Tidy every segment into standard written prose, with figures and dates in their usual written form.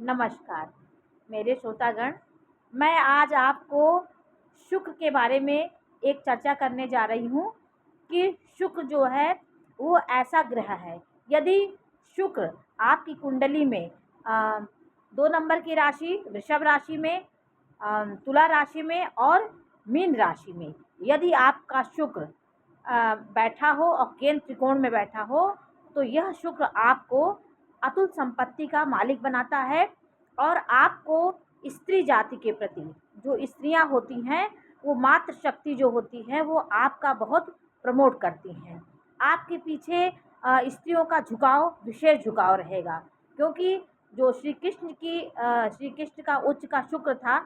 नमस्कार मेरे श्रोतागण। मैं आज आपको शुक्र के बारे में एक चर्चा करने जा रही हूँ कि शुक्र जो है वो ऐसा ग्रह है। यदि शुक्र आपकी कुंडली में 2 नंबर की राशि वृषभ राशि में, तुला राशि में और मीन राशि में यदि आपका शुक्र बैठा हो और केंद्र त्रिकोण में बैठा हो तो यह शुक्र आपको अतुल संपत्ति का मालिक बनाता है और आपको स्त्री जाति के प्रति, जो स्त्रियां होती हैं वो मातृ शक्ति जो होती है वो आपका बहुत प्रमोट करती हैं। आपके पीछे स्त्रियों का झुकाव, विशेष झुकाव रहेगा, क्योंकि जो श्री कृष्ण का उच्च का शुक्र था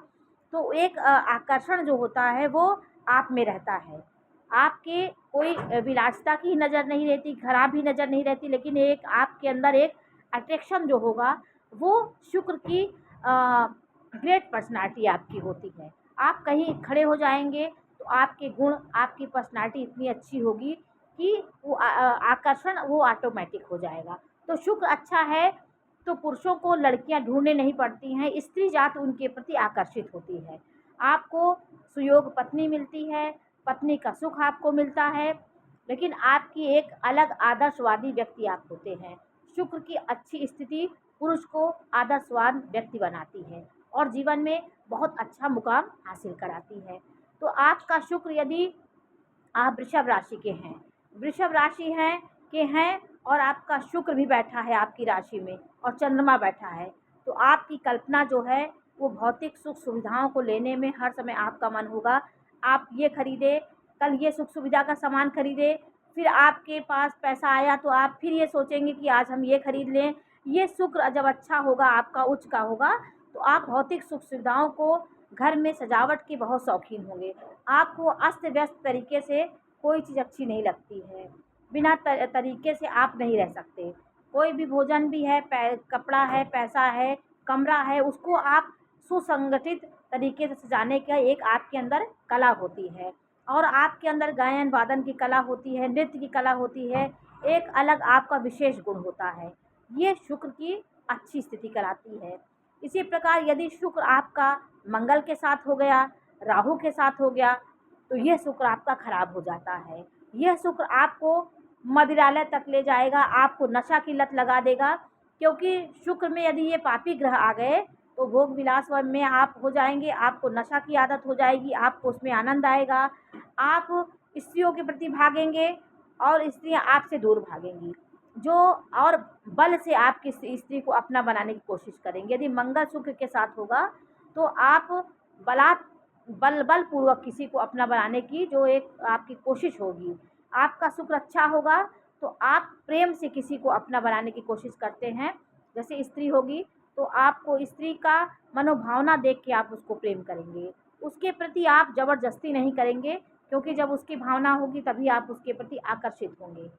तो एक आकर्षण जो होता है वो आप में रहता है। आपके कोई विलासिता की नज़र नहीं रहती, खराब भी नज़र नहीं रहती, लेकिन एक आपके अंदर एक अट्रैक्शन जो होगा वो शुक्र की ग्रेट पर्सनालिटी आपकी होती है। आप कहीं खड़े हो जाएंगे तो आपके गुण, आपकी पर्सनालिटी इतनी अच्छी होगी कि वो आकर्षण वो ऑटोमेटिक हो जाएगा। तो शुक्र अच्छा है तो पुरुषों को लड़कियां ढूंढने नहीं पड़ती हैं, स्त्री जात उनके प्रति आकर्षित होती है। आपको सुयोग पत्नी मिलती है, पत्नी का सुख आपको मिलता है, लेकिन आपकी एक अलग आदर्शवादी व्यक्ति आप होते हैं। शुक्र की अच्छी स्थिति पुरुष को आदर्शवान व्यक्ति बनाती है और जीवन में बहुत अच्छा मुकाम हासिल कराती है। तो आपका शुक्र, यदि आप वृषभ राशि के हैं, वृषभ राशि हैं के हैं और आपका शुक्र भी बैठा है आपकी राशि में और चंद्रमा बैठा है, तो आपकी कल्पना जो है वो भौतिक सुख सुविधाओं को लेने में हर समय आपका मन होगा। आप ये खरीदे, कल ये सुख सुविधा का सामान खरीदे, फिर आपके पास पैसा आया तो आप फिर ये सोचेंगे कि आज हम ये खरीद लें। ये शुक्र जब अच्छा होगा, आपका उच्च का होगा, तो आप भौतिक सुख सुविधाओं को, घर में सजावट के बहुत शौकीन होंगे। आपको अस्त व्यस्त तरीके से कोई चीज़ अच्छी नहीं लगती है, बिना तरीके से आप नहीं रह सकते। कोई भी भोजन भी है, कपड़ा है, पैसा है, कमरा है, उसको आप सुसंगठित तरीके से सजाने का एक आपके अंदर कला होती है और आपके अंदर गायन वादन की कला होती है, नृत्य की कला होती है, एक अलग आपका विशेष गुण होता है। ये शुक्र की अच्छी स्थिति कराती है। इसी प्रकार यदि शुक्र आपका मंगल के साथ हो गया, राहु के साथ हो गया, तो यह शुक्र आपका खराब हो जाता है। यह शुक्र आपको मदिरालय तक ले जाएगा, आपको नशा की लत लगा देगा, क्योंकि शुक्र में यदि ये पापी ग्रह आ गए तो भोग विलास में आप हो जाएंगे, आपको नशा की आदत हो जाएगी, आपको उसमें आनंद आएगा, आप स्त्रियों के प्रति भागेंगे और स्त्रियां आपसे दूर भागेंगी, जो और बल से आपकी स्त्री को अपना बनाने की कोशिश करेंगे। यदि मंगल शुक्र के साथ होगा तो आप बलपूर्वक किसी को अपना बनाने की जो एक आपकी कोशिश होगी। आपका शुक्र अच्छा होगा तो आप प्रेम से किसी को अपना बनाने की कोशिश करते हैं। जैसे स्त्री होगी तो आपको स्त्री का मनोभावना देख के आप उसको प्रेम करेंगे, उसके प्रति आप ज़बरदस्ती नहीं करेंगे, क्योंकि जब उसकी भावना होगी तभी आप उसके प्रति आकर्षित होंगे।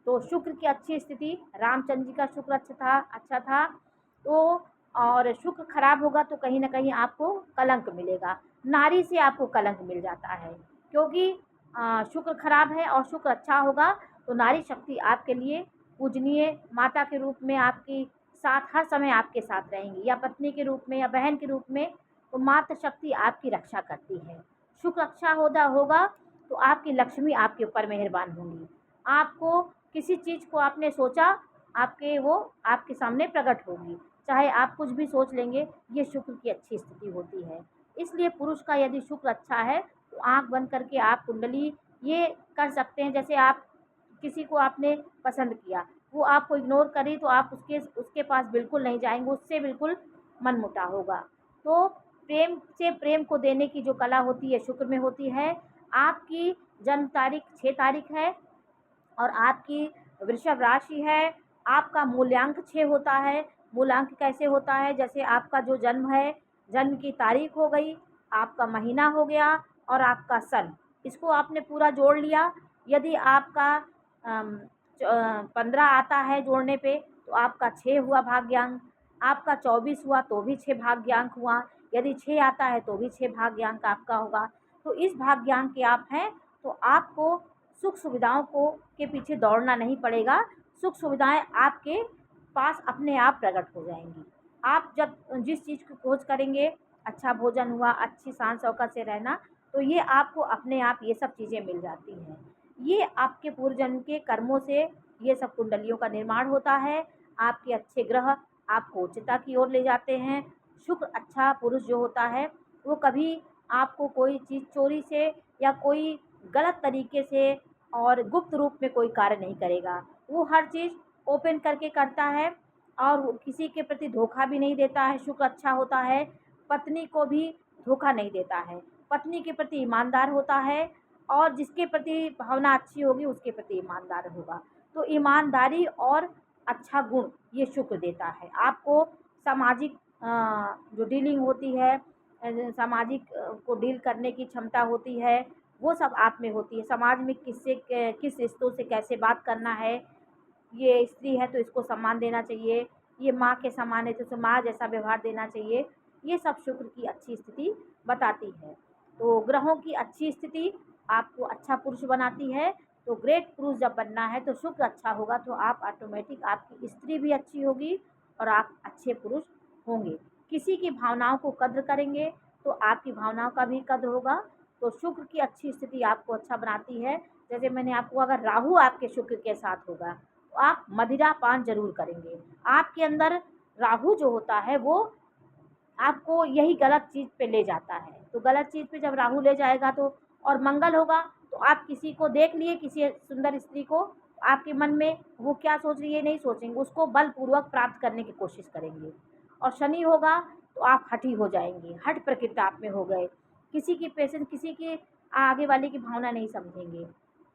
तो शुक्र की अच्छी स्थिति, रामचंद्र जी का शुक्र अच्छा था तो, और शुक्र खराब होगा तो कहीं ना कहीं आपको कलंक मिलेगा, नारी से आपको कलंक मिल जाता है, क्योंकि शुक्र खराब है और शुक्र अच्छा होगा तो नारी शक्ति आपके लिए पूजनीय माता के रूप में आपकी साथ हर समय आपके साथ रहेंगी, या पत्नी के रूप में या बहन के रूप में, तो मातृ शक्ति आपकी रक्षा करती है। शुक्र अच्छा होगा तो आपकी लक्ष्मी आपके ऊपर मेहरबान होंगी। आपको किसी चीज़ को आपने सोचा, वो आपके सामने प्रकट होगी, चाहे आप कुछ भी सोच लेंगे, ये शुक्र की अच्छी स्थिति होती है। इसलिए पुरुष का यदि शुक्र अच्छा है तो आँख बंद करके आप कुंडली ये कर सकते हैं। जैसे आप किसी को आपने पसंद किया, वो आपको इग्नोर करे तो आप उसके पास बिल्कुल नहीं जाएंगे, उससे बिल्कुल मनमुटाव होगा। तो प्रेम से प्रेम को देने की जो कला होती है शुक्र में होती है। आपकी जन्म तारीख 6 तारीख है और आपकी वृषभ राशि है। आपका मूल्यांक 6 होता है। मूल्यांक कैसे होता है? जैसे आपका जो जन्म है, जन्म की तारीख हो गई, आपका महीना हो गया और आपका सन, इसको आपने पूरा जोड़ लिया। यदि आपका 15 आता है जोड़ने पे तो आपका 6 हुआ भाग्यांक, आपका 24 हुआ तो भी 6 भाग्यांक हुआ, यदि 6 आता है तो भी 6 भाग्यांक आपका होगा। तो इस भाग्यांक के आप हैं तो आपको सुख सुविधाओं को के पीछे दौड़ना नहीं पड़ेगा, सुख सुविधाएं आपके पास अपने आप प्रकट हो जाएंगी। आप जब जिस चीज़ की खोज करेंगे, अच्छा भोजन हुआ, अच्छी शान शौकत से रहना, तो ये आपको अपने आप ये सब चीज़ें मिल जाती हैं। ये आपके पूर्व जन्म के कर्मों से ये सब कुंडलियों का निर्माण होता है। आपके अच्छे ग्रह आपको उच्चता की ओर ले जाते हैं। शुक्र अच्छा पुरुष जो होता है, वो कभी आपको कोई चीज़ चोरी से या कोई गलत तरीके से और गुप्त रूप में कोई कार्य नहीं करेगा। वो हर चीज़ ओपन करके करता है और वो किसी के प्रति धोखा भी नहीं देता है। शुक्र अच्छा होता है, पत्नी को भी धोखा नहीं देता है, पत्नी के प्रति ईमानदार होता है और जिसके प्रति भावना अच्छी होगी उसके प्रति ईमानदार होगा। तो ईमानदारी और अच्छा गुण ये शुक्र देता है। आपको सामाजिक जो डीलिंग होती है, सामाजिक को डील करने की क्षमता होती है, वो सब आप में होती है। समाज में किससे किस रिश्तों से कैसे बात करना है, ये स्त्री है तो इसको सम्मान देना चाहिए, ये माँ के समान है तो उसे माँ जैसा व्यवहार देना चाहिए। ये सब शुक्र की अच्छी स्थिति बताती है। तो ग्रहों की अच्छी स्थिति आपको अच्छा पुरुष बनाती है। तो ग्रेट पुरुष जब बनना है तो शुक्र अच्छा होगा तो आप ऑटोमेटिक आपकी स्त्री भी अच्छी होगी और आप अच्छे पुरुष होंगे। किसी की भावनाओं को कद्र करेंगे तो आपकी भावनाओं का भी कद्र होगा। तो शुक्र की अच्छी स्थिति आपको अच्छा बनाती है। जैसे मैंने आपको, अगर राहु आपके शुक्र के साथ होगा तो आप मदिरा पान ज़रूर करेंगे। आपके अंदर राहु जो होता है वो आपको यही गलत चीज़ पे ले जाता है। तो गलत चीज़ पे जब राहु ले जाएगा तो, और मंगल होगा तो आप किसी को देख लिए, किसी सुंदर स्त्री को, आपके मन में वो क्या सोच रही है नहीं सोचेंगे, उसको बलपूर्वक प्राप्त करने की कोशिश करेंगे। और शनि होगा तो आप हठी हो जाएंगे, हठ प्रकृति आप में हो गए, किसी की पेशेंस, किसी की आगे वाले की भावना नहीं समझेंगे।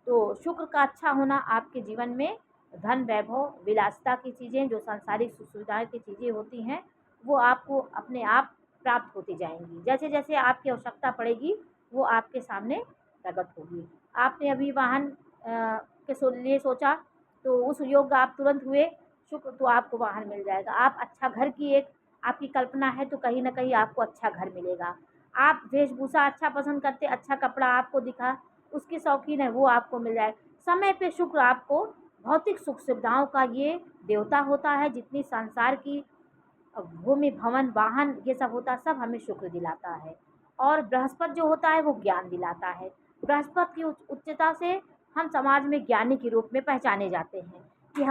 तो शुक्र का अच्छा होना आपके जीवन में धन वैभव विलासिता की चीज़ें, जो सांसारिक सुख सुविधाएँ की चीज़ें होती हैं, वो आपको अपने आप प्राप्त होती जाएँगी। जैसे-जैसे आपकी आवश्यकता पड़ेगी, वो आपके सामने प्रकट होगी। आपने अभी वाहन के लिए सोचा, तो उस योग आप तुरंत हुए, शुक्र तो आपको वाहन मिल जाएगा। आप अच्छा घर की एक आपकी कल्पना है तो कहीं न कहीं आपको अच्छा घर मिलेगा। आप वेशभूषा अच्छा पसंद करते, अच्छा कपड़ा आपको दिखा, उसके शौकीन है, वो आपको मिल जाए। समय पे शुक्र आपको भौतिक सुख सुविधाओं का ये देवता होता है। जितनी संसार की भूमि, भवन, वाहन ये सब होता है, सब हमें शुक्र दिलाता है। और बृहस्पति जो होता है वो ज्ञान दिलाता है। बृहस्पति की उच्चता से हम समाज में ज्ञानी के रूप में पहचाने जाते हैं कि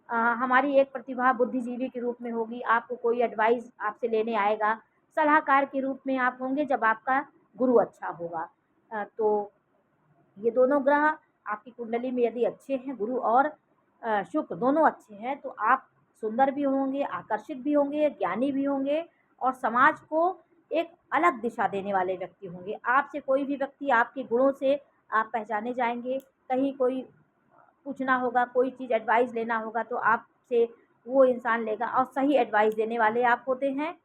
हमारी एक प्रतिभा बुद्धिजीवी के रूप में होगी। आपको कोई एडवाइस आपसे लेने आएगा, सलाहकार के रूप में आप होंगे जब आपका गुरु अच्छा होगा। तो ये दोनों ग्रह आपकी कुंडली में यदि अच्छे हैं, गुरु और शुक्र दोनों अच्छे हैं, तो आप सुंदर भी होंगे, आकर्षित भी होंगे, ज्ञानी भी होंगे और समाज को एक अलग दिशा देने वाले व्यक्ति होंगे। आपसे कोई भी व्यक्ति आपके गुणों से आप पहचाने जाएँगे। कहीं कोई पूछना होगा, कोई चीज़ एडवाइस लेना होगा तो आपसे वो इंसान लेगा और सही एडवाइस देने वाले आप होते हैं।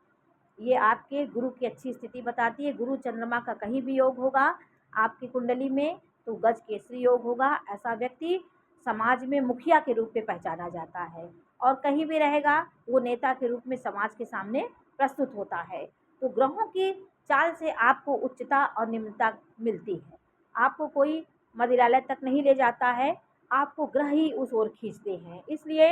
ये आपके गुरु की अच्छी स्थिति बताती है। गुरु चंद्रमा का कहीं भी योग होगा आपकी कुंडली में तो गज केसरी योग होगा। ऐसा व्यक्ति समाज में मुखिया के रूप में पहचाना जाता है और कहीं भी रहेगा वो नेता के रूप में समाज के सामने प्रस्तुत होता है। तो ग्रहों की चाल से आपको उच्चता और निम्नता मिलती है। आपको कोई मदिरालय तक नहीं ले जाता है, आपको ग्रह ही उस ओर खींचते हैं। इसलिए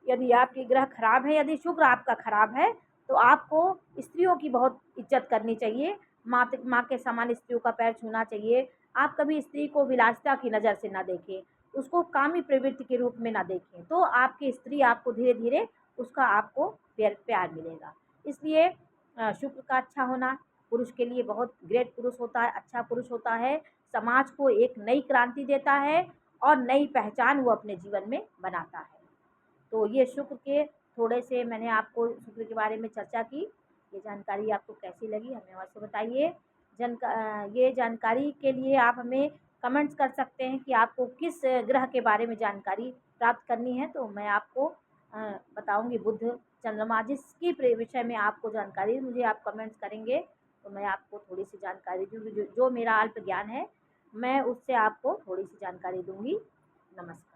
यदि आपके ग्रह खराब है, यदि शुक्र आपका खराब है, तो आपको स्त्रियों की बहुत इज्जत करनी चाहिए। माँ के समान स्त्रियों का पैर छूना चाहिए। आप कभी स्त्री को विलासिता की नज़र से ना देखें, उसको कामी प्रवृत्ति के रूप में ना देखें, तो आपकी स्त्री आपको धीरे-धीरे उसका आपको प्यार मिलेगा। इसलिए शुक्र का अच्छा होना पुरुष के लिए बहुत ग्रेट पुरुष होता है, अच्छा पुरुष होता है। समाज को एक नई क्रांति देता है और नई पहचान वो अपने जीवन में बनाता है। तो ये शुक्र के थोड़े से मैंने आपको शुक्र के बारे में चर्चा की। ये जानकारी आपको कैसी लगी हमें अवश्य बताइए। ये जानकारी के लिए आप हमें कमेंट्स कर सकते हैं कि आपको किस ग्रह के बारे में जानकारी प्राप्त करनी है, तो मैं आपको बताऊंगी। बुध, चंद्रमा, जिसकी विषय में आपको जानकारी मुझे आप कमेंट्स करेंगे तो मैं आपको थोड़ी सी जानकारी दूँगी। जो मेरा अल्प ज्ञान है मैं उससे आपको थोड़ी सी जानकारी दूँगी। नमस्कार।